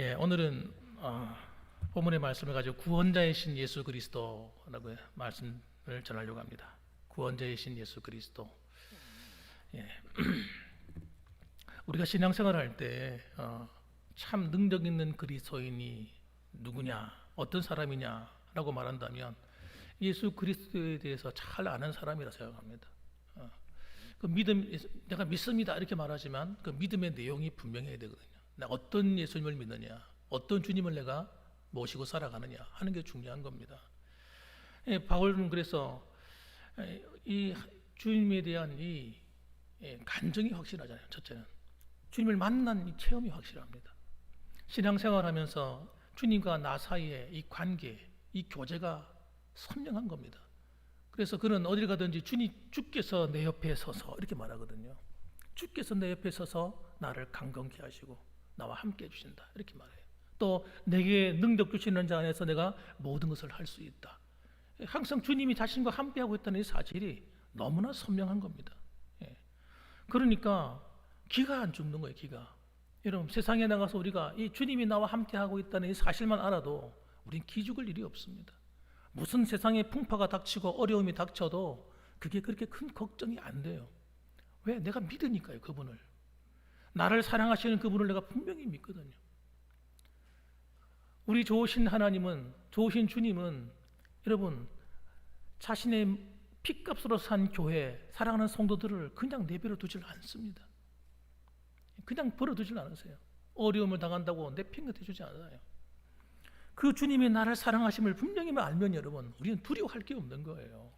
오늘은 본문의 말씀을 가지고 구원자이신 예수 그리스도라고 말씀을 전하려고 합니다. 구원자이신 예수 그리스도. 우리가 신앙생활을 할 때 참 능력 있는 그리스도인이 누구냐, 어떤 사람이냐라고 말한다면 예수 그리스도에 대해서 잘 아는 사람이라 생각합니다. 그 믿음, 내가 믿습니다 이렇게 말하지만 그 믿음의 내용이 분명해야 되거든요. 내가 어떤 예수님을 믿느냐, 어떤 주님을 내가 모시고 살아가느냐 하는 게 중요한 겁니다. 바울은 그래서 이 주님에 대한 이 간증이 확실하잖아요. 첫째는 주님을 만난 이 체험이 확실합니다. 신앙생활하면서 주님과 나 사이의 이 관계, 이 교제가 선명한 겁니다. 그래서 그는 어딜 가든지 주께서 내 옆에 서서 이렇게 말하거든요. 주께서 내 옆에 서서 나를 강건케 하시고 나와 함께 해주신다 이렇게 말해요. 또 내게 능력 주시는 자 안에서 내가 모든 것을 할 수 있다. 항상 주님이 자신과 함께하고 있다는 이 사실이 너무나 선명한 겁니다. 그러니까 기가 안 죽는 거예요. 기가. 여러분, 세상에 나가서 우리가 이 주님이 나와 함께하고 있다는 이 사실만 알아도 우린 기죽을 일이 없습니다. 무슨 세상의 풍파가 닥치고 어려움이 닥쳐도 그게 그렇게 큰 걱정이 안 돼요. 왜? 내가 믿으니까요. 그분을. 나를 사랑하시는 그분을 내가 분명히 믿거든요. 우리 좋으신 하나님은, 좋으신 주님은 여러분 자신의 피값으로 산 교회, 사랑하는 성도들을 그냥 내버려 두질 않습니다. 그냥 버려두질 않으세요. 어려움을 당한다고 내팽개쳐 주지 않아요. 그 주님이 나를 사랑하심을 분명히 알면 여러분 우리는 두려워할 게 없는 거예요.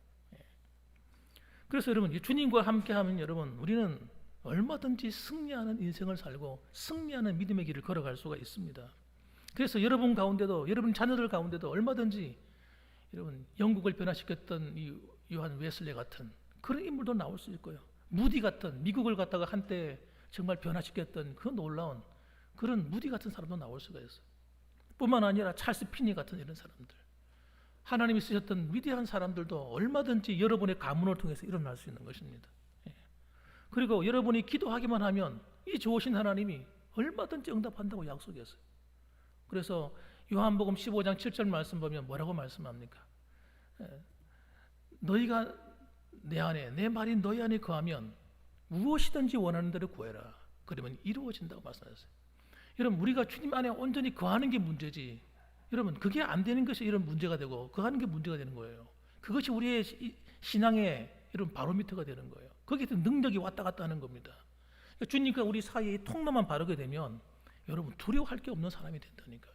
그래서 여러분 주님과 함께하면 여러분 우리는 얼마든지 승리하는 인생을 살고 승리하는 믿음의 길을 걸어갈 수가 있습니다. 그래서 여러분 가운데도, 여러분 자녀들 가운데도 얼마든지 여러분 영국을 변화시켰던 이 요한 웨슬리 같은 그런 인물도 나올 수 있고요. 무디 같은 미국을 갖다가 한때 정말 변화시켰던 그 놀라운 그런 무디 같은 사람도 나올 수가 있어요. 뿐만 아니라 찰스 피니 같은 이런 사람들, 하나님이 쓰셨던 위대한 사람들도 얼마든지 여러분의 가문을 통해서 일어날 수 있는 것입니다. 그리고 여러분이 기도하기만 하면 이 좋으신 하나님이 얼마든지 응답한다고 약속했어요. 그래서 요한복음 15장 7절 말씀 보면 뭐라고 말씀합니까? 너희가 내 안에, 내 말이 너희 안에 거하면 무엇이든지 원하는 대로 구해라. 그러면 이루어진다고 말씀하셨어요. 여러분 우리가 주님 안에 온전히 거하는 게 문제지, 여러분 그게 안 되는 것이 이런 문제가 되고 거하는 게 문제가 되는 거예요. 그것이 우리의 신앙의 이런 바로미터가 되는 거예요. 거기에 능력이 왔다 갔다 하는 겁니다. 주님과 우리 사이의 통로만 바르게 되면 여러분 두려워할 게 없는 사람이 된다니까요.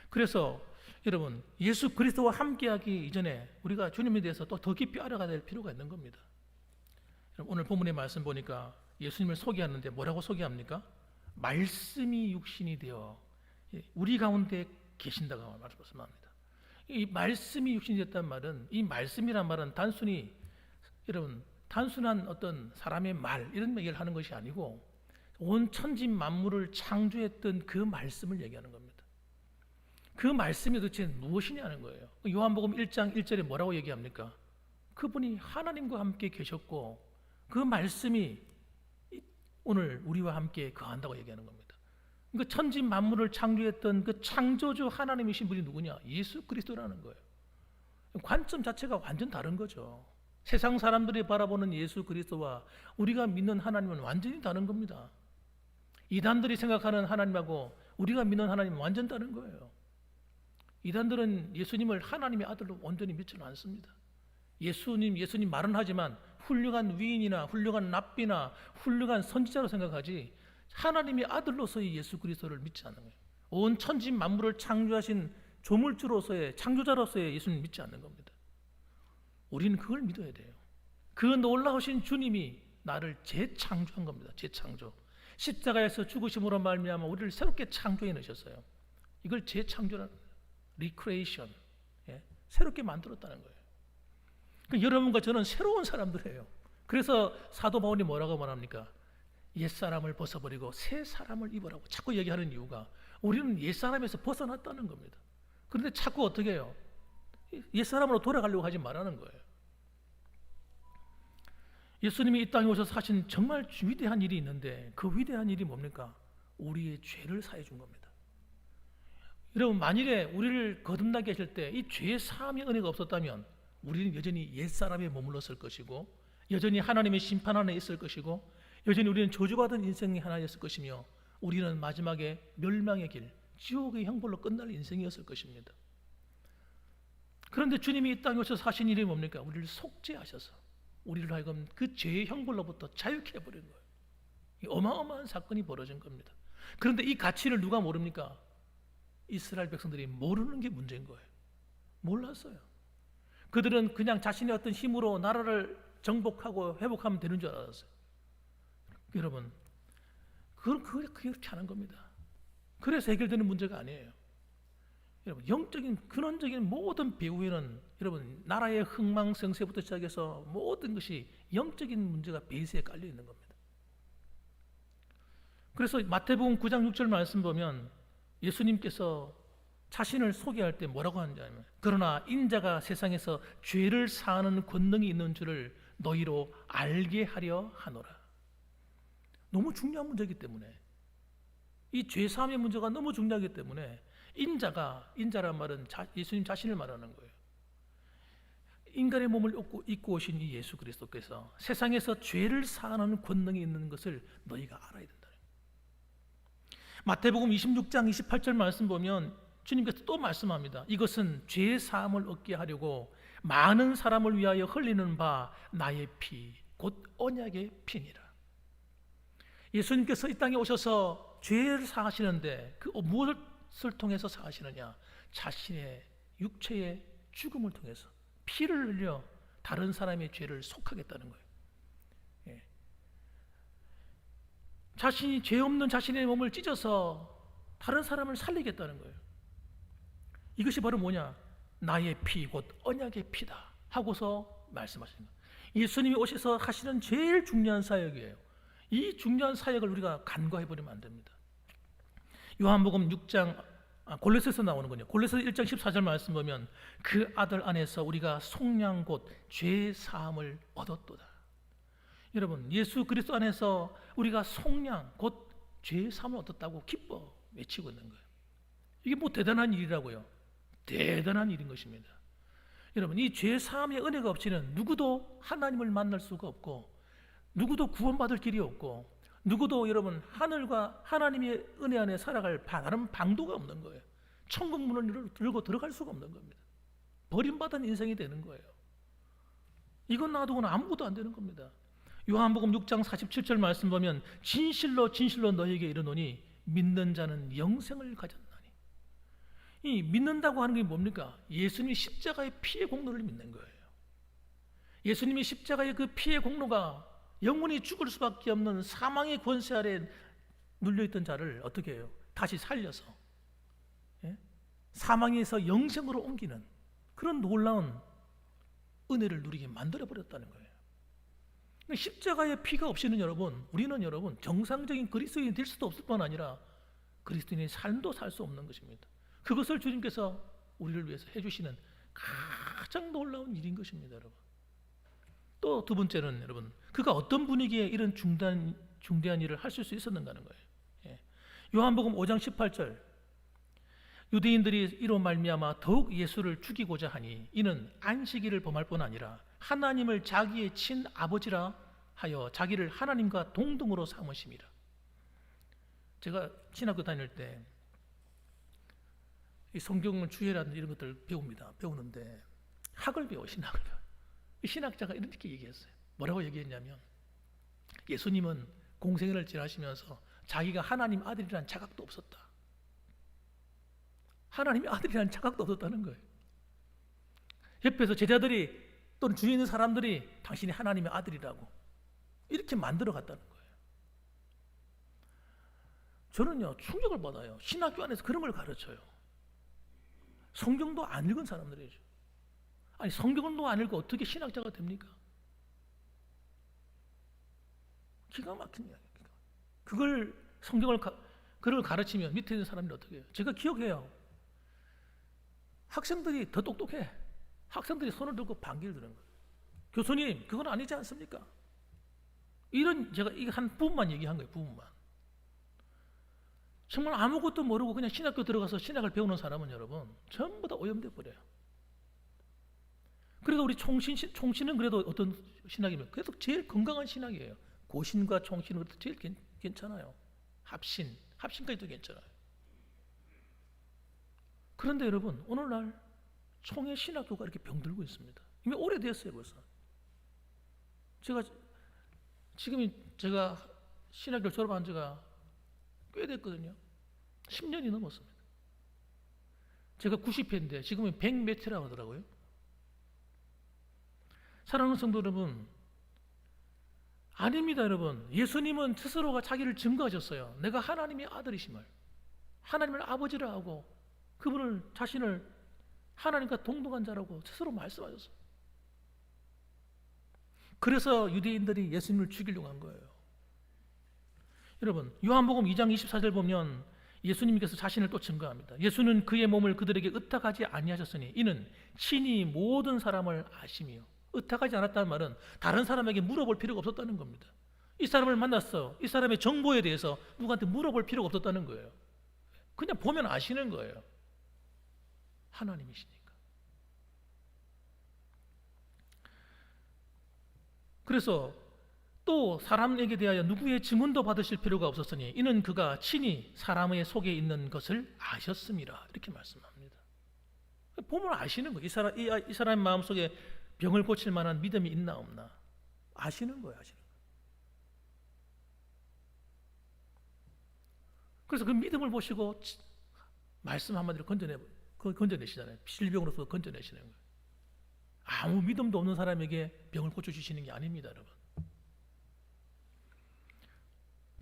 그래서 여러분 예수 그리스도와 함께하기 이전에 우리가 주님에 대해서 또 더 깊이 알아가야 될 필요가 있는 겁니다. 오늘 본문의 말씀 보니까 예수님을 소개하는데 뭐라고 소개합니까? 말씀이 육신이 되어 우리 가운데 계신다고 말씀합니다. 이 말씀이 육신이 됐다는 말은, 이 말씀이란 말은 단순히 여러분 단순한 어떤 사람의 말 이런 얘기를 하는 것이 아니고 온 천지 만물을 창조했던 그 말씀을 얘기하는 겁니다. 그 말씀이 도대체 무엇이냐는 거예요. 요한복음 1장 1절에 뭐라고 얘기합니까? 그분이 하나님과 함께 계셨고 그 말씀이 오늘 우리와 함께 거한다고 얘기하는 겁니다. 그러니까 천지 만물을 창조했던 그 창조주 하나님이신 분이 누구냐? 예수 그리스도라는 거예요. 관점 자체가 완전 다른 거죠. 세상 사람들이 바라보는 예수 그리스도와 우리가 믿는 하나님은 완전히 다른 겁니다. 이단들이 생각하는 하나님하고 우리가 믿는 하나님은 완전 다른 거예요. 이단들은 예수님을 하나님의 아들로 온전히 믿지는 않습니다. 예수님 말은 하지만 훌륭한 위인이나 훌륭한 랍비나 훌륭한 선지자로 생각하지 하나님의 아들로서의 예수 그리스도를 믿지 않는 거예요. 온 천지 만물을 창조하신 조물주로서의 창조자로서의 예수님 믿지 않는 겁니다. 우리는 그걸 믿어야 돼요. 그 놀라우신 주님이 나를 재창조한 겁니다. 재창조. 십자가에서 죽으심으로 말미암아 우리를 새롭게 창조해 내셨어요. 이걸 재창조라는 거예요. 리크레이션. 새롭게 만들었다는 거예요. 여러분과 저는 새로운 사람들이에요. 그래서 사도 바울이 뭐라고 말합니까? 옛사람을 벗어버리고 새 사람을 입으라고 자꾸 얘기하는 이유가 우리는 옛사람에서 벗어났다는 겁니다. 그런데 자꾸 어떻게 해요? 옛사람으로 돌아가려고 하지 말라는 거예요. 예수님이 이 땅에 오셔서 하신 정말 위대한 일이 있는데 그 위대한 일이 뭡니까? 우리의 죄를 사해 준 겁니다. 여러분, 만일에 우리를 거듭나게 하실 때 이 죄 사함의 은혜가 없었다면 우리는 여전히 옛사람에 머물렀을 것이고, 여전히 하나님의 심판 안에 있을 것이고, 여전히 우리는 저주받은 인생이 하나였을 것이며, 우리는 마지막에 멸망의 길, 지옥의 형벌로 끝날 인생이었을 것입니다. 그런데 주님이 이 땅에 오셔서 하신 일이 뭡니까? 우리를 속죄하셔서 우리를 하여금 그 죄의 형벌로부터 자유케 해버린 거예요. 이 어마어마한 사건이 벌어진 겁니다. 그런데 이 가치를 누가 모릅니까? 이스라엘 백성들이 모르는 게 문제인 거예요. 몰랐어요. 그들은 그냥 자신의 어떤 힘으로 나라를 정복하고 회복하면 되는 줄 알았어요. 여러분, 그렇게 하는 겁니다. 그래서 해결되는 문제가 아니에요. 여러분, 영적인 근원적인 모든 배후에는 여러분 나라의 흥망성쇠부터 시작해서 모든 것이 영적인 문제가 베이스에 깔려 있는 겁니다. 그래서 마태복음 9장 6절 말씀 보면 예수님께서 자신을 소개할 때 뭐라고 하냐면, 그러나 인자가 세상에서 죄를 사하는 권능이 있는 줄을 너희로 알게 하려 하노라. 너무 중요한 문제이기 때문에, 이 죄 사함의 문제가 너무 중요하기 때문에 인자란 말은 예수님 자신을 말하는 거예요. 인간의 몸을 입고 오신 이 예수 그리스도께서 세상에서 죄를 사하는 권능이 있는 것을 너희가 알아야 된다. 마태복음 26장 28절 말씀 보면 주님께서 또 말씀합니다. 이것은 죄 사함을 얻게 하려고 많은 사람을 위하여 흘리는 바 나의 피, 곧 언약의 피니라. 예수님께서 이 땅에 오셔서 죄를 사하시는데 그 무엇을 통해서 사하시느냐? 자신의 육체의 죽음을 통해서 피를 흘려 다른 사람의 죄를 속하겠다는 거예요. 예. 자신이 죄 없는 자신의 몸을 찢어서 다른 사람을 살리겠다는 거예요. 이것이 바로 뭐냐? 나의 피, 곧 언약의 피다 하고서 말씀하시는 거예요. 예수님이 오셔서 하시는 제일 중요한 사역이에요. 이 중요한 사역을 우리가 간과해버리면 안 됩니다. 요한복음 6장 골로새서 나오는군요. 골로새서 1장 14절 말씀 보면 그 아들 안에서 우리가 속량 곧 죄 사함을 얻었도다. 여러분, 예수 그리스도 안에서 우리가 속량 곧 죄 사함을 얻었다고 기뻐 외치고 있는 거예요. 이게 뭐 대단한 일이라고요? 대단한 일인 것입니다. 여러분, 이 죄 사함의 은혜가 없이는 누구도 하나님을 만날 수가 없고, 누구도 구원받을 길이 없고, 누구도 여러분 하늘과 하나님의 은혜 안에 살아갈 다른 방도가 없는 거예요. 천국 문을 열고 들어갈 수가 없는 겁니다. 버림받은 인생이 되는 거예요. 이건 놔두고는 아무것도 안 되는 겁니다. 요한복음 6장 47절 말씀 보면 진실로 진실로 너희에게 이르노니 믿는 자는 영생을 가졌나니. 이 믿는다고 하는 게 뭡니까? 예수님이 십자가의 피의 공로를 믿는 거예요. 예수님이 십자가의 그 피의 공로가 영원히 죽을 수밖에 없는 사망의 권세 아래 눌려있던 자를 어떻게 해요? 다시 살려서 사망에서 영생으로 옮기는 그런 놀라운 은혜를 누리게 만들어버렸다는 거예요. 십자가의 피가 없이는 우리는 정상적인 그리스도인이 될 수도 없을 뿐 아니라 그리스도인의 삶도 살 수 없는 것입니다. 그것을 주님께서 우리를 위해서 해주시는 가장 놀라운 일인 것입니다, 여러분. 또 두 번째는 그가 어떤 분위기에 이런 중대한 일을 하실 수 있었는가 하는 거예요. 요한복음 5장 18절 유대인들이 이로 말미암아 더욱 예수를 죽이고자 하니 이는 안식일을 범할 뿐 아니라 하나님을 자기의 친아버지라 하여 자기를 하나님과 동등으로 삼으심이라. 제가 신학교 다닐 때 이 성경을 주해라든지 이런 것들을 배우는데 학을 배워, 신학을 배워. 신학자가 이렇게 얘기했어요. 뭐라고 얘기했냐면 예수님은 공생애를 지나시면서 자기가 하나님 아들이라는 자각도 없었다. 하나님의 아들이라는 자각도 없었다는 거예요. 옆에서 제자들이 또는 주위에 있는 사람들이 당신이 하나님의 아들이라고 이렇게 만들어 갔다는 거예요. 저는요 충격을 받아요. 신학교 안에서 그런 걸 가르쳐요. 성경도 안 읽은 사람들이죠. 아니 성경도 안 읽고 어떻게 신학자가 됩니까? 기가 막힌 이야기입니다. 그걸 그걸 가르치면 밑에 있는 사람이 어떻게 해요? 제가 기억해요. 학생들이 더 똑똑해. 학생들이 손을 들고 반기를 드는 거예요. 교수님, 그건 아니지 않습니까? 제가 이 한 부분만 얘기한 거예요. 부분만. 정말 아무것도 모르고 그냥 신학교 들어가서 신학을 배우는 사람은 여러분 전부 다 오염돼 버려요. 그래도 우리 총신은 그래도 어떤 신학이면 그래도 제일 건강한 신학이에요. 고신과 총신은 제일 괜찮아요. 합신까지도 괜찮아요. 그런데 여러분 오늘날 총회 신학교가 이렇게 병들고 있습니다. 이미 오래됐어요 벌써. 제가 신학교 졸업한 지가 꽤 됐거든요. 10년이 넘었습니다. 제가 90회인데 지금은 100몇 회라고 하더라고요. 사랑하는 성도 여러분, 아닙니다 여러분. 예수님은 스스로가 자기를 증거하셨어요. 내가 하나님의 아들이심을, 하나님을 아버지라 하고 그분을 자신을 하나님과 동등한 자라고 스스로 말씀하셨어요. 그래서 유대인들이 예수님을 죽이려고 한 거예요. 여러분 요한복음 2장 24절 보면 예수님께서 자신을 또 증거합니다. 예수는 그의 몸을 그들에게 의탁하지 아니하셨으니 이는 친히 모든 사람을 아심이요. 의탁하지 않았다는 말은 다른 사람에게 물어볼 필요가 없었다는 겁니다. 이 사람을 만났어. 이 사람의 정보에 대해서 누구한테 물어볼 필요가 없었다는 거예요. 그냥 보면 아시는 거예요. 하나님이시니까. 그래서 또 사람에게 대하여 누구의 증언도 받으실 필요가 없었으니 이는 그가 친히 사람의 속에 있는 것을 아셨음이라 이렇게 말씀합니다. 보면 아시는 거예요. 이 사람의 마음속에 병을 고칠 만한 믿음이 있나 없나 아시는 거예요. 그래서 그 믿음을 보시고 말씀 한마디로 건져내시잖아요. 질병으로서 건져내시는 거예요. 아무 믿음도 없는 사람에게 병을 고쳐주시는 게 아닙니다, 여러분.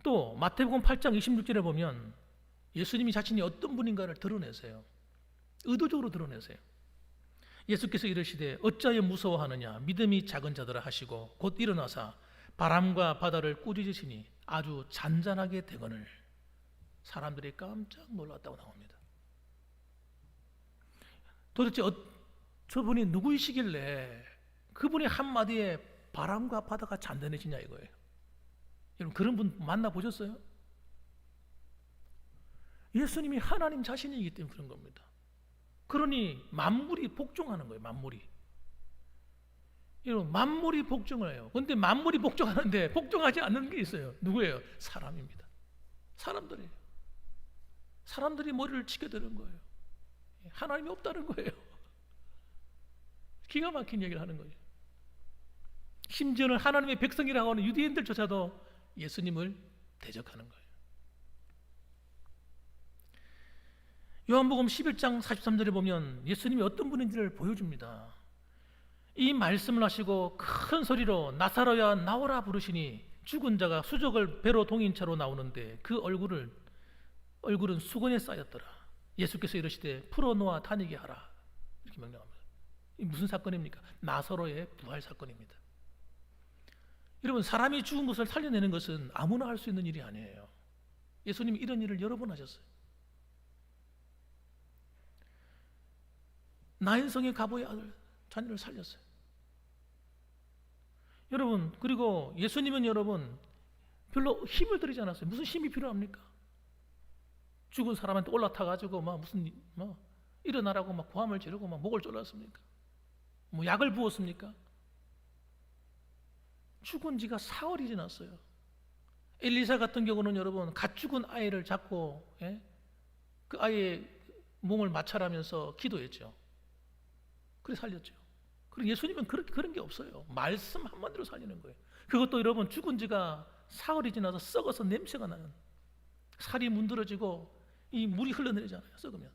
또 마태복음 8장 26절에 보면 예수님이 자신이 어떤 분인가를 드러내세요. 의도적으로 드러내세요. 예수께서 이르시되 어찌하여 무서워하느냐 믿음이 작은 자들아 하시고 곧 일어나사 바람과 바다를 꾸짖으시니 아주 잔잔하게 되거늘 사람들이 깜짝 놀랐다고 나옵니다. 도대체 저분이 누구이시길래 그분의 한마디에 바람과 바다가 잔잔해지냐 이거예요. 여러분 그런 분 만나보셨어요? 예수님이 하나님 자신이기 때문에 그런 겁니다. 그러니 만물이 복종하는 거예요. 여러분 만물이 복종을 해요. 그런데 만물이 복종하는데 복종하지 않는 게 있어요. 누구예요? 사람입니다. 사람들이 머리를 치켜드는 거예요. 하나님이 없다는 거예요. 기가 막힌 얘기를 하는 거예요. 심지어는 하나님의 백성이라고 하는 유대인들조차도 예수님을 대적하는 거예요. 요한복음 11장 43절에 보면 예수님이 어떤 분인지를 보여줍니다. 이 말씀을 하시고 큰 소리로 나사로야 나오라 부르시니 죽은 자가 수족을 배로 동인 채로 나오는데 그 얼굴은 수건에 쌓였더라. 예수께서 이르시되 풀어놓아 다니게 하라 이렇게 명령합니다. 이 무슨 사건입니까? 나사로의 부활 사건입니다. 여러분 사람이 죽은 것을 살려내는 것은 아무나 할 수 있는 일이 아니에요. 예수님이 이런 일을 여러 번 하셨어요. 나인성의 가보의 아들 자녀를 살렸어요. 여러분 그리고 예수님은 여러분 별로 힘을 들이지 않았어요. 무슨 힘이 필요합니까? 죽은 사람한테 올라타가지고 일어나라고 고함을 지르고 목을 졸랐습니까? 약을 부었습니까? 죽은 지가 사흘이 지났어요. 엘리사 같은 경우는 여러분 갓 죽은 아이를 잡고 그 아이의 몸을 마찰하면서 기도했죠. 그래서 살렸죠. 그리고 예수님은 그런 게 없어요. 말씀 한마디로 살리는 거예요. 그것도 여러분 죽은 지가 사흘이 지나서 썩어서 냄새가 나는, 살이 문드러지고 이 물이 흘러내리잖아요. 썩으면.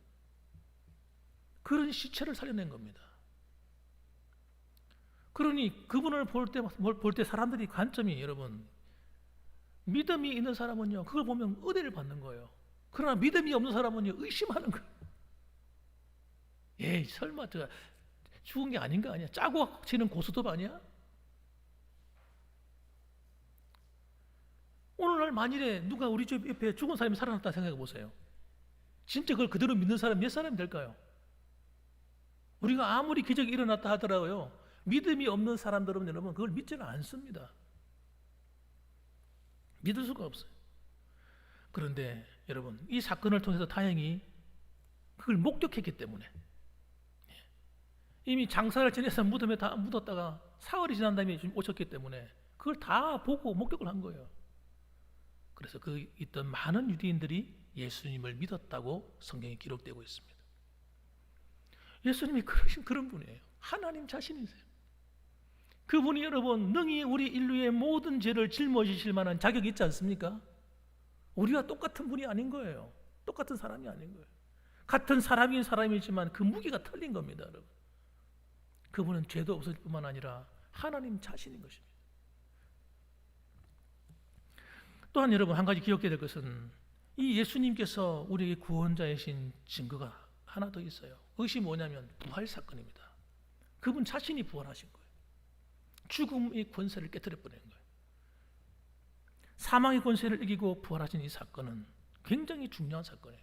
그런 시체를 살려낸 겁니다. 그러니 그분을 볼 때 사람들이 관점이 여러분 믿음이 있는 사람은요 그걸 보면 은혜를 받는 거예요. 그러나 믿음이 없는 사람은요 의심하는 거예요. 에이 설마 저 죽은 게 아닌 거 아니야? 짜고 치는 고스톱 아니야? 오늘날 만일에 누가 우리 집 옆에 죽은 사람이 살아났다 생각해 보세요. 진짜 그걸 그대로 믿는 사람 몇 사람이 될까요? 우리가 아무리 기적이 일어났다 하더라고요. 믿음이 없는 사람들은 여러분 그걸 믿지는 않습니다. 믿을 수가 없어요. 그런데 여러분, 이 사건을 통해서 다행히 그걸 목격했기 때문에 이미 장사를 지내서 무덤에 다 묻었다가 사흘이 지난 다음에 지금 오셨기 때문에 그걸 다 보고 목격을 한 거예요. 그래서 그 있던 많은 유대인들이 예수님을 믿었다고 성경에 기록되고 있습니다. 예수님이 그런 분이에요. 하나님 자신이세요. 그분이 여러분 능히 우리 인류의 모든 죄를 짊어지실 만한 자격이 있지 않습니까? 우리와 똑같은 분이 아닌 거예요. 똑같은 사람이 아닌 거예요. 같은 사람인 사람이지만 그 무게가 틀린 겁니다, 여러분. 그분은 죄도 없을 뿐만 아니라 하나님 자신인 것입니다. 또한 여러분 한 가지 기억해야 될 것은 이 예수님께서 우리에게 구원자이신 증거가 하나 더 있어요. 그것이 뭐냐면 부활 사건입니다. 그분 자신이 부활하신 거예요. 죽음의 권세를 깨뜨려 버리는 거예요. 사망의 권세를 이기고 부활하신 이 사건은 굉장히 중요한 사건이에요.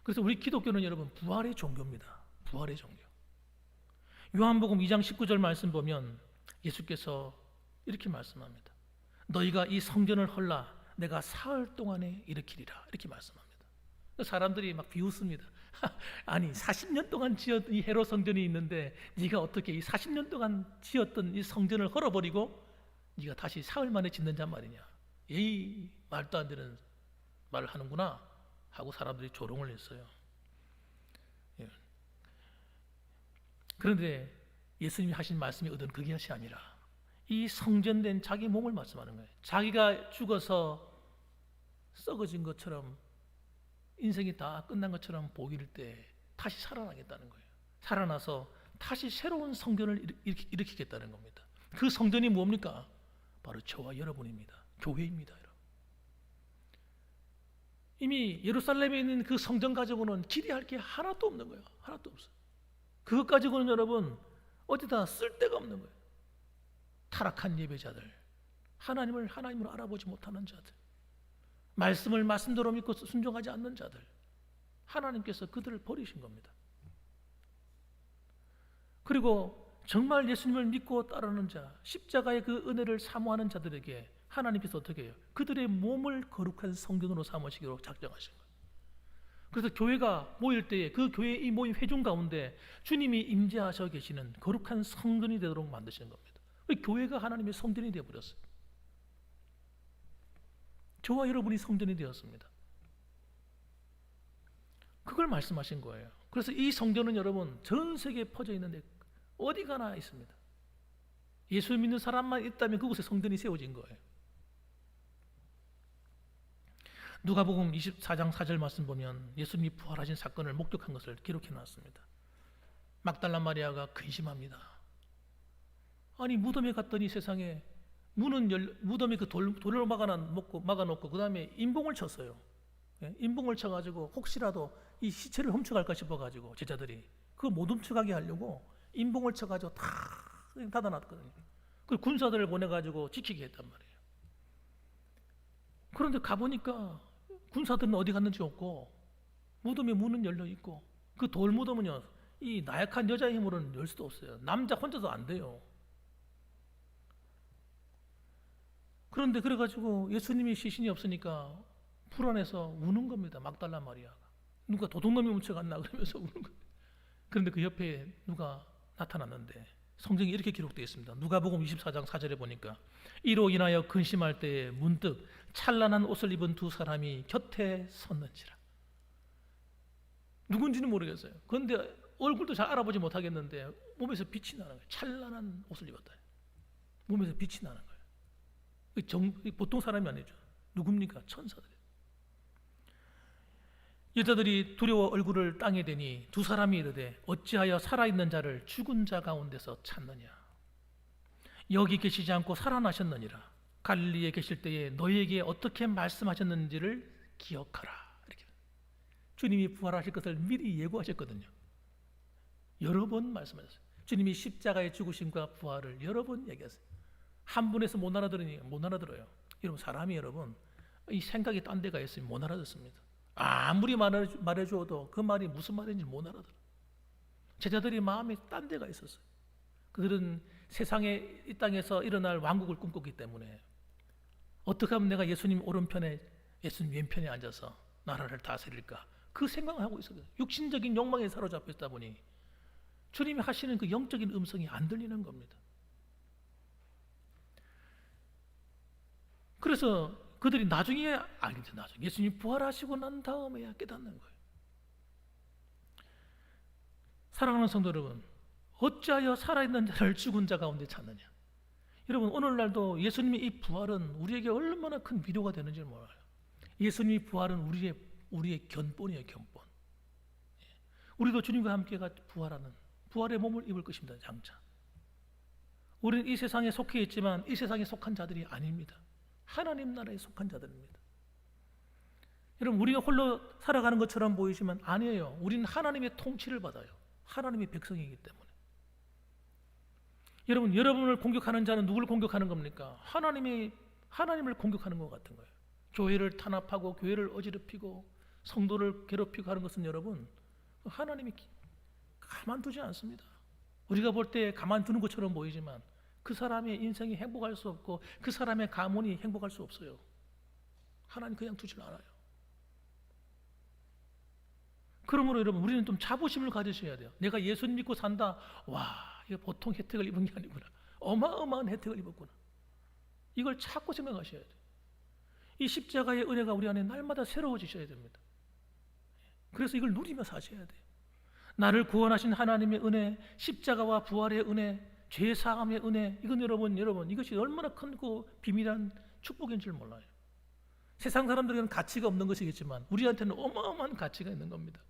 그래서 우리 기독교는 여러분 부활의 종교입니다. 부활의 종교. 요한복음 2장 19절 말씀 보면 예수께서 이렇게 말씀합니다. 너희가 이 성전을 헐라 내가 사흘 동안에 일으키리라 이렇게 말씀합니다. 사람들이 막 비웃습니다. 아니 40년 동안 지었던 이 헤롯 성전이 있는데 네가 어떻게 이 40년 동안 지었던 이 성전을 헐어버리고 네가 다시 사흘 만에 짓는단 말이냐. 에이 말도 안 되는 말을 하는구나 하고 사람들이 조롱을 했어요. 예. 그런데 예수님이 하신 말씀이 얻은 그것이 아니라 이 성전된 자기 몸을 말씀하는 거예요. 자기가 죽어서 썩어진 것처럼 인생이 다 끝난 것처럼 보일 때 다시 살아나겠다는 거예요. 살아나서 다시 새로운 성전을 일으키겠다는 겁니다. 그 성전이 뭡니까? 바로 저와 여러분입니다. 교회입니다. 여러분. 이미 예루살렘에 있는 그 성전 가지고는 기대할 게 하나도 없는 거예요. 하나도 없어요. 그것 가지고는 여러분 어디다 쓸 데가 없는 거예요. 타락한 예배자들, 하나님을 하나님으로 알아보지 못하는 자들, 말씀을 말씀대로 믿고 순종하지 않는 자들, 하나님께서 그들을 버리신 겁니다. 그리고 정말 예수님을 믿고 따르는 자, 십자가의 그 은혜를 사모하는 자들에게 하나님께서 어떻게 해요? 그들의 몸을 거룩한 성전으로 삼으시기로 작정하신 거예요. 그래서 교회가 모일 때에 그 교회의 이 모임 회중 가운데 주님이 임재하셔 계시는 거룩한 성전이 되도록 만드시는 겁니다. 교회가 하나님의 성전이 되어버렸어요. 저와 여러분이 성전이 되었습니다. 그걸 말씀하신 거예요. 그래서 이 성전은 여러분 전 세계에 퍼져 있는데 어디 가나 있습니다. 예수 믿는 사람만 있다면 그곳에 성전이 세워진 거예요. 누가복음 24장 4절 말씀 보면 예수님이 부활하신 사건을 목격한 것을 기록해 놨습니다. 막달라 마리아가 근심합니다. 아니 무덤에 갔더니 세상에 무덤에 그 돌을 막아놓고 그 다음에 인봉을 쳤어요. 인봉을 쳐가지고 혹시라도 이 시체를 훔쳐갈까 싶어가지고 제자들이 그거 못 훔쳐가게 하려고 인봉을 쳐가지고 다 닫아놨거든요. 그 군사들을 보내가지고 지키게 했단 말이에요. 그런데 가보니까 군사들은 어디 갔는지 없고 무덤에 문은 열려 있고 그 돌 무덤은요 이 나약한 여자의 힘으로는 열 수도 없어요. 남자 혼자도 안 돼요. 그런데 그래가지고 예수님이 시신이 없으니까 불안해서 우는 겁니다. 막달라 마리아가 누가 도둑놈이 훔쳐갔나 그러면서 우는 거예요. 그런데 그 옆에 누가 나타났는데 성경이 이렇게 기록되어 있습니다. 누가복음 24장 4절에 보니까 이로 인하여 근심할 때에 문득 찬란한 옷을 입은 두 사람이 곁에 섰는지라. 누군지는 모르겠어요. 그런데 얼굴도 잘 알아보지 못하겠는데 몸에서 빛이 나는 거예요. 찬란한 옷을 입었다. 몸에서 빛이 나는 거예요. 보통 사람이 아니죠. 누굽니까? 천사들이에요. 여자들이 두려워 얼굴을 땅에 대니 두 사람이 이르되 어찌하여 살아있는 자를 죽은 자 가운데서 찾느냐. 여기 계시지 않고 살아나셨느니라. 갈릴리에 계실 때에 너희에게 어떻게 말씀하셨는지를 기억하라. 이렇게. 주님이 부활하실 것을 미리 예고하셨거든요. 여러 번 말씀하셨어요. 주님이 십자가의 죽으심과 부활을 여러 번 얘기하세요. 한 분에서 못 알아들으니 못 알아들어요. 여러분 사람이 여러분 이 생각이 딴 데가 있으면 못 알아듣습니다. 아무리 말해줘도 그 말이 무슨 말인지 못 알아들어. 제자들이 마음이 딴 데가 있었어요. 그들은 세상에 이 땅에서 일어날 왕국을 꿈꿨기 때문에 어떻게 하면 내가 예수님 오른편에 예수님 왼편에 앉아서 나라를 다스릴까? 그 생각하고 있어요. 육신적인 욕망에 사로잡혀 있다 보니 주님이 하시는 그 영적인 음성이 안 들리는 겁니다. 그래서 그들이 나중에 알겠죠. 나중에 예수님이 부활하시고 난 다음에야 깨닫는 거예요. 사랑하는 성도 여러분, 어찌하여 살아있는 자를 죽은 자 가운데 찾느냐? 여러분, 오늘날도 예수님의 이 부활은 우리에게 얼마나 큰 위로가 되는지 몰라요. 예수님의 부활은 우리의 견본이에요, 견본. 우리도 주님과 함께 부활하는 부활의 몸을 입을 것입니다, 장차. 우리는 이 세상에 속해 있지만 이 세상에 속한 자들이 아닙니다. 하나님 나라에 속한 자들입니다. 여러분, 우리가 홀로 살아가는 것처럼 보이지만 아니에요. 우리는 하나님의 통치를 받아요. 하나님의 백성이기 때문에. 여러분, 여러분을 공격하는 자는 누구를 공격하는 겁니까? 하나님을 공격하는 것 같은 거예요. 교회를 탄압하고 교회를 어지럽히고 성도를 괴롭히고 하는 것은 여러분, 하나님이 가만두지 않습니다. 우리가 볼 때 가만두는 것처럼 보이지만 그 사람의 인생이 행복할 수 없고 그 사람의 가문이 행복할 수 없어요. 하나님 그냥 두질 않아요. 그러므로 여러분, 우리는 좀 자부심을 가지셔야 돼요. 내가 예수님 믿고 산다. 와, 이거 보통 혜택을 입은 게 아니구나. 어마어마한 혜택을 입었구나. 이걸 자꾸 생각하셔야 돼요. 이 십자가의 은혜가 우리 안에 날마다 새로워지셔야 됩니다. 그래서 이걸 누리며 사셔야 돼요. 나를 구원하신 하나님의 은혜, 십자가와 부활의 은혜, 죄사함의 은혜, 이건 여러분 이것이 얼마나 큰 그 비밀한 축복인 줄 몰라요. 세상 사람들에게는 가치가 없는 것이겠지만 우리한테는 어마어마한 가치가 있는 겁니다.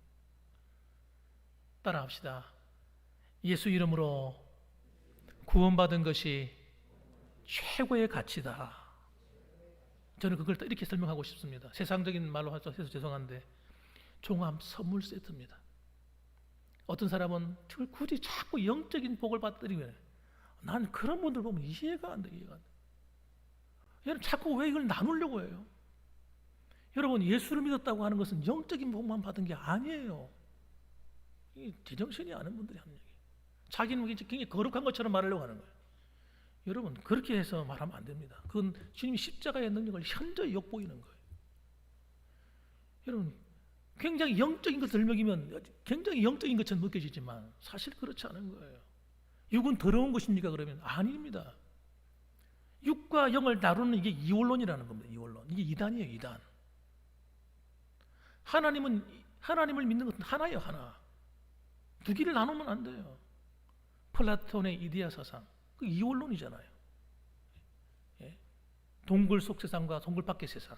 따라합시다. 예수 이름으로 구원받은 것이 최고의 가치다. 저는 그걸 이렇게 설명하고 싶습니다. 세상적인 말로 해서 죄송한데 종합 선물 세트입니다. 어떤 사람은 굳이 자꾸 영적인 복을 받으려고 난 그런 분들 보면 이해가 안 돼. 얘는 자꾸 왜 이걸 나누려고 해요? 여러분, 예수를 믿었다고 하는 것은 영적인 복만 받은 게 아니에요. 이 제정신이 아는 분들이 하는 얘기예요. 자기는 굉장히 거룩한 것처럼 말하려고 하는 거예요. 여러분, 그렇게 해서 말하면 안 됩니다. 그건 주님이 십자가의 능력을 현저히 엿보이는 거예요. 여러분, 굉장히 영적인 것을 먹이면 굉장히 영적인 것처럼 느껴지지만 사실 그렇지 않은 거예요. 육은 더러운 것입니까? 그러면 아닙니다. 육과 영을 다루는 이게 이원론이라는 겁니다. 이원론. 이게 이단이에요, 이단. 하나님을 믿는 것은 하나예요, 하나. 두 개를 나누면 안 돼요. 플라톤의 이데아 사상, 그 이원론이잖아요. 예? 동굴 속 세상과 동굴 밖의 세상.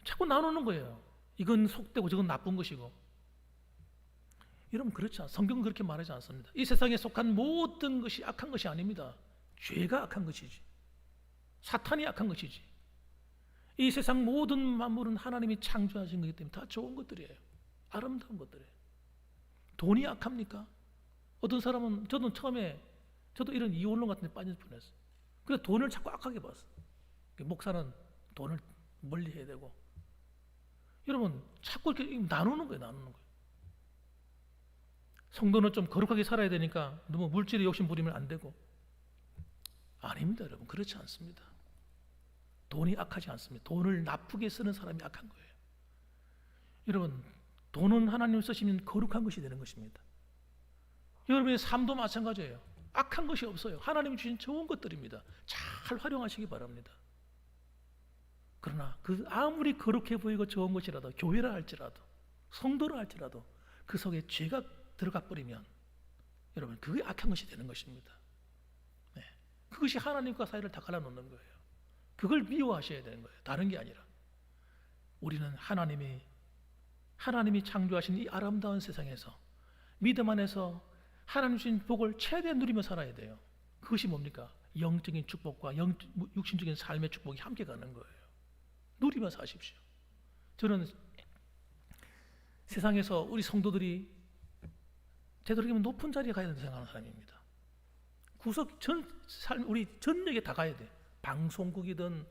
자꾸 나누는 거예요. 이건 속되고 저건 나쁜 것이고. 여러분, 그렇지 않아요. 성경은 그렇게 말하지 않습니다. 이 세상에 속한 모든 것이 악한 것이 아닙니다. 죄가 악한 것이지. 사탄이 악한 것이지. 이 세상 모든 만물은 하나님이 창조하신 거기 때문에 다 좋은 것들이에요. 아름다운 것들이에요. 돈이 악합니까? 어떤 사람은 저도 이런 이원론 같은 데 빠질 뻔했어요. 그래서 돈을 자꾸 악하게 봤어요. 목사는 돈을 멀리 해야 되고. 여러분, 자꾸 이렇게 나누는 거예요, 나누는 거예요. 성도는 좀 거룩하게 살아야 되니까 너무 물질에 욕심 부리면 안 되고. 아닙니다, 여러분. 그렇지 않습니다. 돈이 악하지 않습니다. 돈을 나쁘게 쓰는 사람이 악한 거예요. 여러분, 돈은 하나님 쓰시면 거룩한 것이 되는 것입니다. 여러분의 삶도 마찬가지예요. 악한 것이 없어요. 하나님이 주신 좋은 것들입니다. 잘 활용하시기 바랍니다. 그러나 그 아무리 거룩해 보이고 좋은 것이라도, 교회라 할지라도, 성도라 할지라도 그 속에 죄가 들어가 버리면 여러분, 그게 악한 것이 되는 것입니다. 네. 그것이 하나님과 사이를 다 갈라놓는 거예요. 그걸 미워하셔야 되는 거예요. 다른 게 아니라. 우리는 하나님이 창조하신 이 아름다운 세상에서 믿음 안에서 하나님 주신 복을 최대한 누리며 살아야 돼요. 그것이 뭡니까? 영적인 축복과 육신적인 삶의 축복이 함께 가는 거예요. 누리며 사십시오. 저는 세상에서 우리 성도들이 되도록이면 높은 자리에 가야 된다고 생각하는 사람입니다. 우리 전역에 다 가야 돼. 방송국이든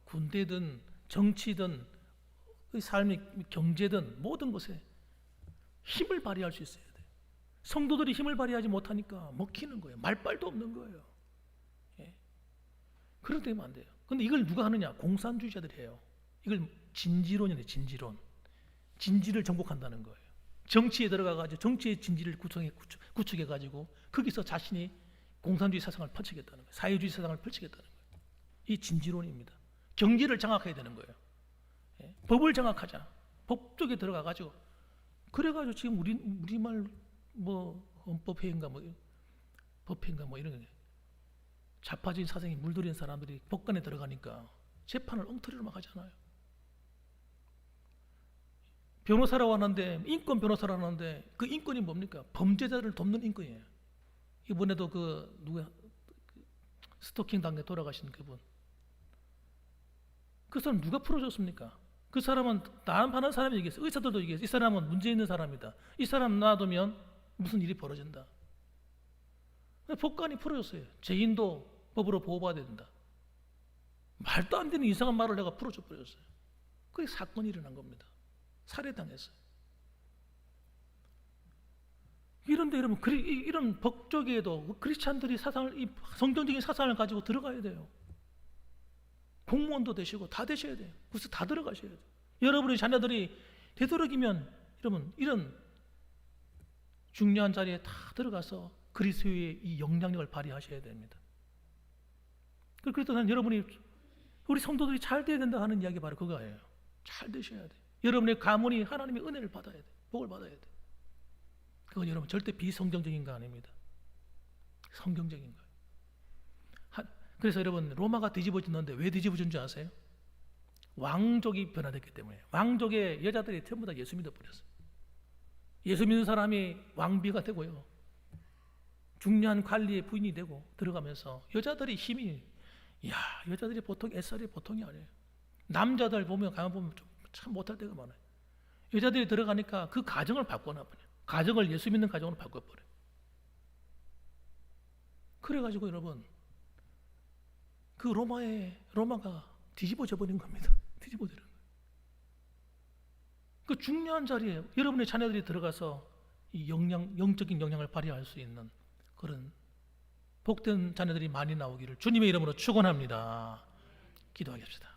군대든 정치든 삶의 경제든 모든 것에 힘을 발휘할 수 있어야 돼. 성도들이 힘을 발휘하지 못하니까 먹히는 거예요. 말빨도 없는 거예요. 예. 그렇게 되면 안 돼요. 근데 이걸 누가 하느냐? 공산주의자들이 해요. 이걸 진지론이네, 진지론. 진지를 정복한다는 거예요. 정치에 들어가가지고 정치의 진지를 구축해가지고 거기서 자신이 공산주의 사상을 펼치겠다는 거예요. 사회주의 사상을 펼치겠다는 거예요. 이 진지론입니다. 경제를 장악해야 되는 거예요. 예? 법을 장악하자. 법 쪽에 들어가가지고 그래가지고 지금 우리말 뭐 헌법회의인가 뭐 법회인가 뭐 이런 좌파적인 사상이 물들인 사람들이 법관에 들어가니까 재판을 엉터리로 막 하잖아요. 변호사라고 하는데 인권 변호사라고 하는데 그 인권이 뭡니까? 범죄자를 돕는 인권이에요. 이번에도 그 누구야? 스토킹 당해 돌아가신 그분. 그 사람 누가 풀어줬습니까? 그 사람은 나는 파는 사람이 얘기했어요. 의사들도 얘기했어요. 이 사람은 문제 있는 사람이다. 이 사람 놔두면 무슨 일이 벌어진다. 법관이 풀어줬어요. 죄인도 법으로 보호받아야 된다. 말도 안 되는 이상한 말을 내가 풀어줘 버렸어요. 그게 사건이 일어난 겁니다. 살해당했어요. 이런데 여러분 이런 법조계에도 크리스찬들이 사상을 이 성경적인 사상을 가지고 들어가야 돼요. 공무원도 되시고 다 되셔야 돼요. 그래서 다 들어가셔야 돼요. 여러분의 자녀들이 되도록이면 여러분 이런 중요한 자리에 다 들어가서 그리스도의 이 영향력을 발휘하셔야 됩니다. 그래서 난 여러분이 우리 성도들이 잘 돼야 된다 하는 이야기 바로 그거예요. 잘 되셔야 돼요. 여러분의 가문이 하나님의 은혜를 받아야 돼요. 복을 받아야 돼요. 그건 여러분 절대 비성경적인 거 아닙니다. 성경적인 거예요. 그래서 여러분 로마가 뒤집어졌는데 왜 뒤집어진 줄 아세요? 왕족이 변화됐기 때문에. 왕족의 여자들이 전부 다 예수 믿어버렸어요. 예수 믿는 사람이 왕비가 되고요. 중요한 관리의 부인이 되고 들어가면서 여자들이 힘이 여자들이 보통 애살이 보통이 아니에요. 남자들 가만 보면 참 못할 때가 많아요. 여자들이 들어가니까 그 가정을 바꿔놔버려요. 가정을 예수 믿는 가정으로 바꿔버려요. 그래가지고 여러분 그 로마가 뒤집어져 버린 겁니다. 뒤집어지는 거예요. 그 중요한 자리에 여러분의 자녀들이 들어가서 이 영적인 영향을 발휘할 수 있는 그런 복된 자녀들이 많이 나오기를 주님의 이름으로 축원합니다. 기도하겠습니다.